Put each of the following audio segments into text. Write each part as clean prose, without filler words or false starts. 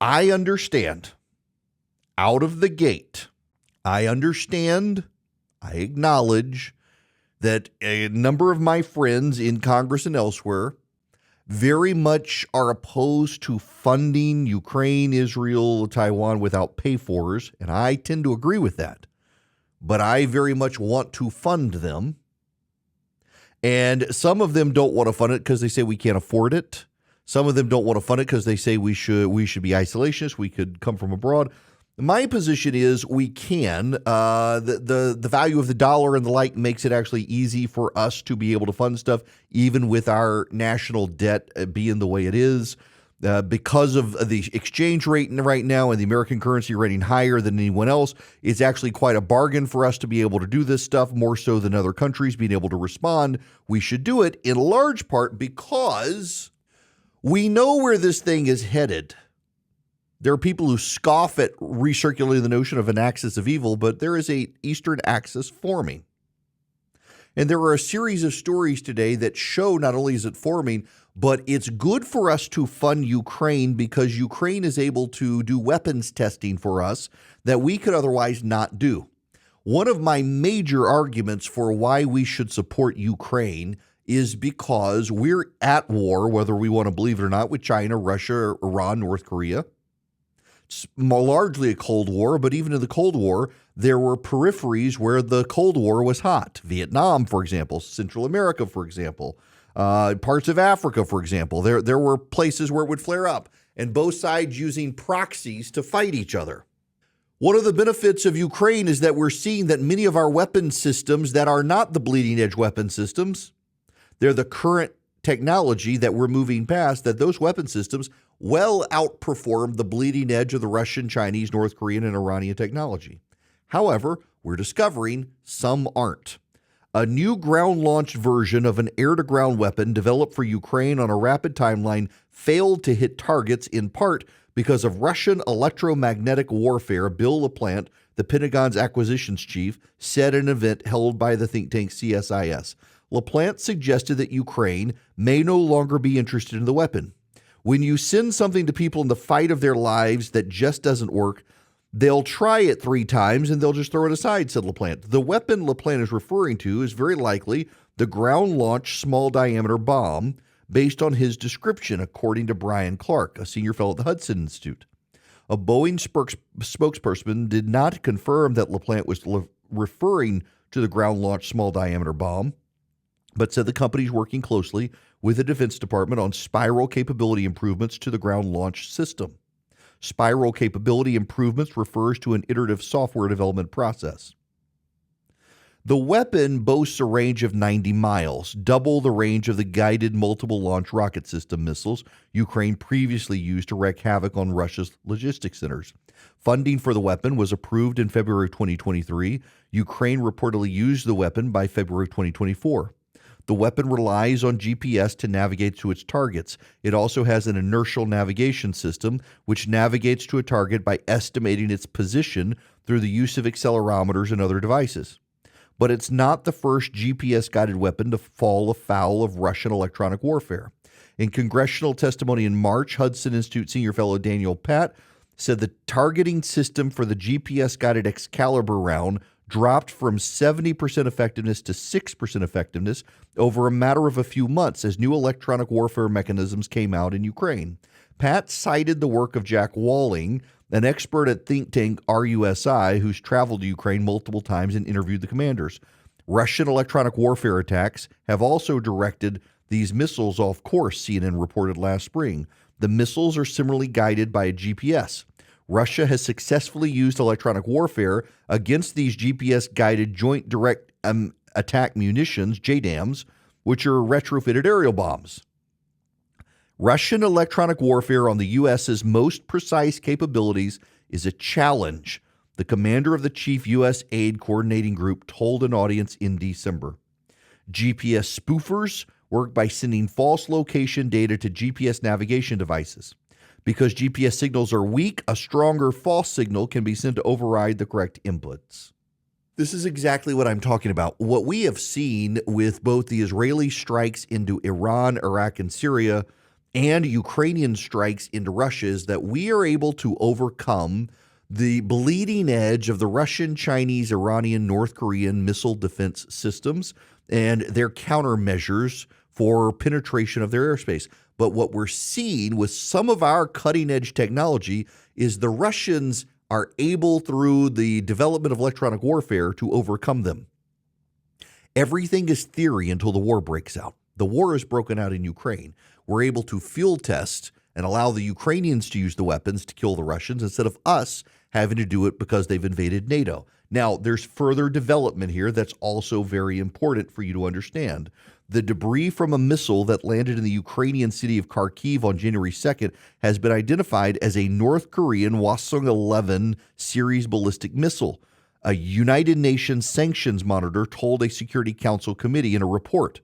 I understand out of the gate, I acknowledge that a number of my friends in Congress and elsewhere very much are opposed to funding Ukraine, Israel, Taiwan without pay-fors, and I tend to agree with that. But I very much want to fund them. And some of them don't want to fund it because they say we can't afford it. Some of them don't want to fund it because they say we should be isolationists. We could come from abroad. My position is we can. The value of the dollar and the like makes it actually easy for us to be able to fund stuff, even with our national debt being the way it is. Because of the exchange rate right now and the American currency rating higher than anyone else, it's actually quite a bargain for us to be able to do this stuff, more so than other countries being able to respond. We should do it in large part because we know where this thing is headed. There are people who scoff at recirculating the notion of an axis of evil, but there is an eastern axis forming. And there are a series of stories today that show not only is it forming, but it's good for us to fund Ukraine because Ukraine is able to do weapons testing for us that we could otherwise not do. One of my major arguments for why we should support Ukraine is because we're at war, whether we want to believe it or not, with China, Russia, Iran, North Korea. It's largely a Cold War, but even in the Cold War, there were peripheries where the Cold War was hot. Vietnam, for example, Central America, for example, parts of Africa, for example. There were places where it would flare up, and both sides using proxies to fight each other. One of the benefits of Ukraine is that we're seeing that many of our weapon systems that are not the bleeding edge weapon systems, they're the current technology that we're moving past, that those weapon systems well outperform the bleeding edge of the Russian, Chinese, North Korean, and Iranian technology. However, we're discovering some aren't. A new ground-launched version of an air-to-ground weapon developed for Ukraine on a rapid timeline failed to hit targets in part because of Russian electromagnetic warfare, Bill LaPlante, the Pentagon's acquisitions chief, said at an event held by the think tank CSIS. LaPlante suggested that Ukraine may no longer be interested in the weapon. When you send something to people in the fight of their lives that just doesn't work, they'll try it 3 times and they'll just throw it aside, said LaPlante. The weapon LaPlante is referring to is very likely the ground-launched small-diameter bomb, based on his description, according to Brian Clark, a senior fellow at the Hudson Institute. A Boeing spokesperson did not confirm that LaPlante was referring to the ground-launched small-diameter bomb, but said the company is working closely with the Defense Department on spiral capability improvements to the ground-launched system. Spiral capability improvements refers to an iterative software development process. The weapon boasts a range of 90 miles, double the range of the guided multiple launch rocket system missiles Ukraine previously used to wreak havoc on Russia's logistics centers. Funding for the weapon was approved in February 2023. Ukraine reportedly used the weapon by February 2024. The weapon relies on GPS to navigate to its targets. It also has an inertial navigation system, which navigates to a target by estimating its position through the use of accelerometers and other devices. But it's not the first GPS-guided weapon to fall afoul of Russian electronic warfare. In congressional testimony in March, Hudson Institute senior fellow Daniel Patt said the targeting system for the GPS-guided Excalibur round dropped from 70% effectiveness to 6% effectiveness over a matter of a few months as new electronic warfare mechanisms came out in Ukraine. Pat cited the work of Jack Walling, an expert at think tank RUSI, who's traveled to Ukraine multiple times and interviewed the commanders. Russian electronic warfare attacks have also directed these missiles off course, CNN reported last spring. The missiles are similarly guided by a GPS. Russia has successfully used electronic warfare against these GPS-guided Joint Direct Attack Munitions, JDAMs, which are retrofitted aerial bombs. Russian electronic warfare on the U.S.'s most precise capabilities is a challenge, the commander of the Chief U.S. Aid Coordinating Group told an audience in December. GPS spoofers work by sending false location data to GPS navigation devices. Because GPS signals are weak, a stronger false signal can be sent to override the correct inputs. This is exactly what I'm talking about. What we have seen with both the Israeli strikes into Iran, Iraq, and Syria, and Ukrainian strikes into Russia is that we are able to overcome the bleeding edge of the Russian, Chinese, Iranian, North Korean missile defense systems and their countermeasures for penetration of their airspace. But what we're seeing with some of our cutting edge technology is the Russians are able, through the development of electronic warfare, to overcome them. Everything is theory until the war breaks out. The war is broken out in Ukraine. We're able to field test and allow the Ukrainians to use the weapons to kill the Russians instead of us having to do it because they've invaded NATO. Now, there's further development here that's also very important for you to understand. The debris from a missile that landed in the Ukrainian city of Kharkiv on January 2nd has been identified as a North Korean Hwasong-11 series ballistic missile. A United Nations sanctions monitor told a Security Council committee in a report.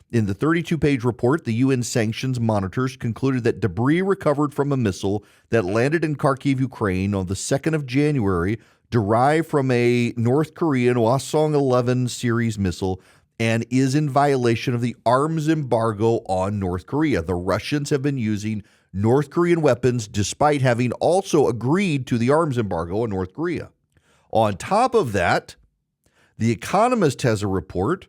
In the 32-page report, the UN sanctions monitors concluded that debris recovered from a missile that landed in Kharkiv, Ukraine on the 2nd of January derived from a North Korean Hwasong-11 series missile and is in violation of the arms embargo on North Korea. The Russians have been using North Korean weapons despite having also agreed to the arms embargo on North Korea. On top of that, The Economist has a report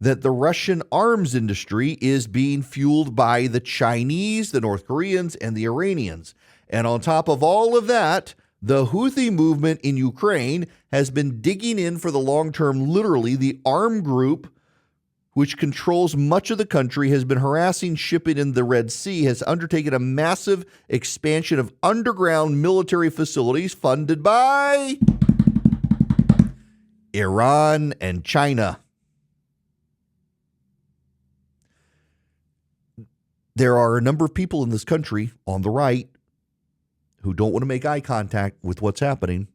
that the Russian arms industry is being fueled by the Chinese, the North Koreans, and the Iranians. And on top of all of that, the Houthi movement in Ukraine has been digging in for the long term. Literally, the armed group, which controls much of the country, has been harassing shipping in the Red Sea, has undertaken a massive expansion of underground military facilities funded by Iran and China. There are a number of people in this country on the right who don't want to make eye contact with what's happening.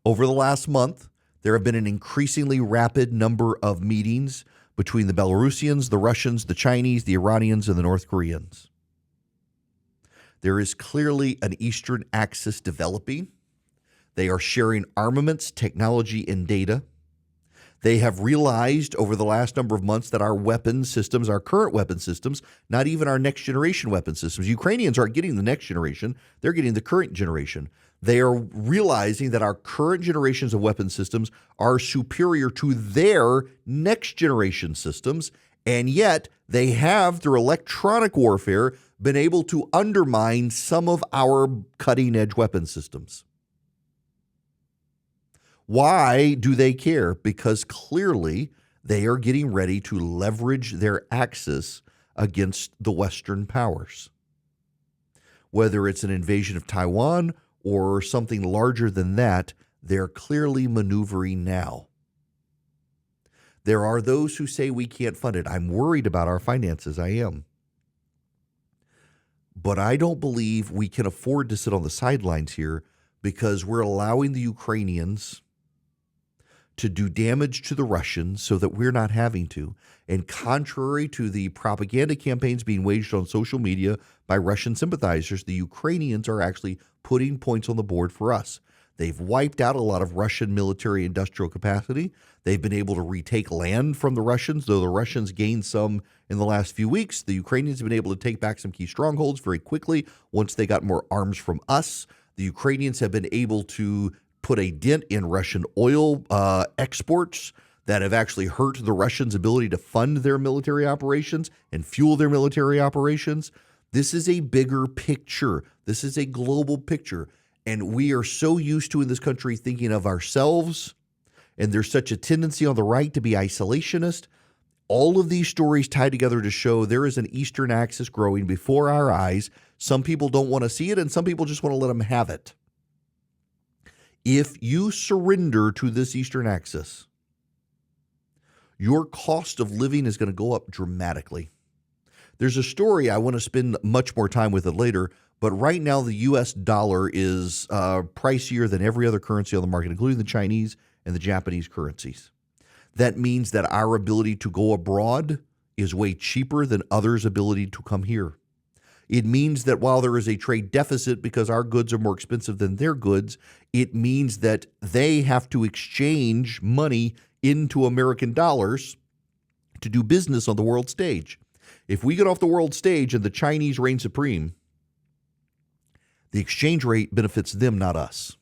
Over the last month, there have been an increasingly rapid number of meetings between the Belarusians, the Russians, the Chinese, the Iranians, and the North Koreans. There is clearly an Eastern axis developing. They are sharing armaments, technology, and data. They have realized over the last number of months that our weapon systems, our current weapon systems, not even our next generation weapon systems. Ukrainians aren't getting the next generation. They're getting the current generation. They are realizing that our current generations of weapon systems are superior to their next generation systems. And yet they have, through electronic warfare, been able to undermine some of our cutting edge weapon systems. Why do they care? Because clearly they are getting ready to leverage their axis against the Western powers. Whether it's an invasion of Taiwan or something larger than that, they're clearly maneuvering now. There are those who say we can't fund it. I'm worried about our finances. I am. But I don't believe we can afford to sit on the sidelines here because we're allowing the Ukrainians to do damage to the Russians so that we're not having to. And contrary to the propaganda campaigns being waged on social media by Russian sympathizers, the Ukrainians are actually putting points on the board for us. They've wiped out a lot of Russian military industrial capacity. They've been able to retake land from the Russians, though the Russians gained some in the last few weeks. The Ukrainians have been able to take back some key strongholds very quickly once they got more arms from us. The Ukrainians have been able to put a dent in Russian oil exports that have actually hurt the Russians' ability to fund their military operations and fuel their military operations. This is a bigger picture. This is a global picture. And we are so used to in this country thinking of ourselves, and there's such a tendency on the right to be isolationist. All of these stories tie together to show there is an Eastern axis growing before our eyes. Some people don't want to see it, and some people just want to let them have it. If you surrender to this Eastern axis, your cost of living is going to go up dramatically. There's a story, I want to spend much more time with it later, but right now the U.S. dollar is pricier than every other currency on the market, including the Chinese and the Japanese currencies. That means that our ability to go abroad is way cheaper than others' ability to come here. It means that while there is a trade deficit because our goods are more expensive than their goods, it means that they have to exchange money into American dollars to do business on the world stage. If we get off the world stage and the Chinese reign supreme, the exchange rate benefits them, not us.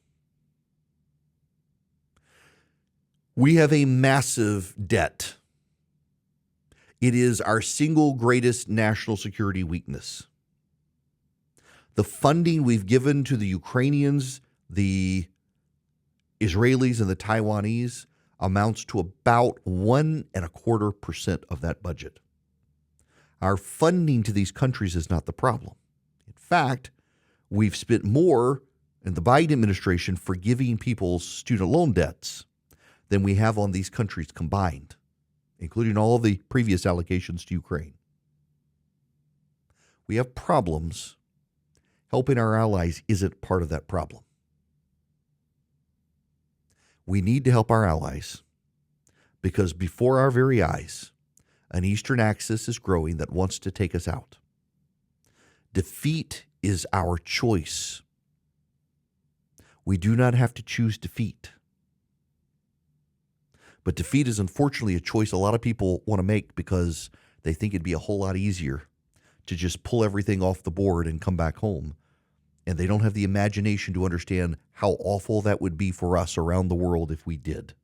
We have a massive debt. It is our single greatest national security weakness. The funding we've given to the Ukrainians, the Israelis, and the Taiwanese amounts to about 1.25% of that budget. Our funding to these countries is not the problem. In fact, we've spent more in the Biden administration forgiving people's student loan debts than we have on these countries combined, including all of the previous allocations to Ukraine. We have problems. Helping our allies isn't part of that problem. We need to help our allies because before our very eyes, an Eastern axis is growing that wants to take us out. Defeat is our choice. We do not have to choose defeat. But defeat is unfortunately a choice a lot of people want to make because they think it'd be a whole lot easier to just pull everything off the board and come back home. And they don't have the imagination to understand how awful that would be for us around the world if we did.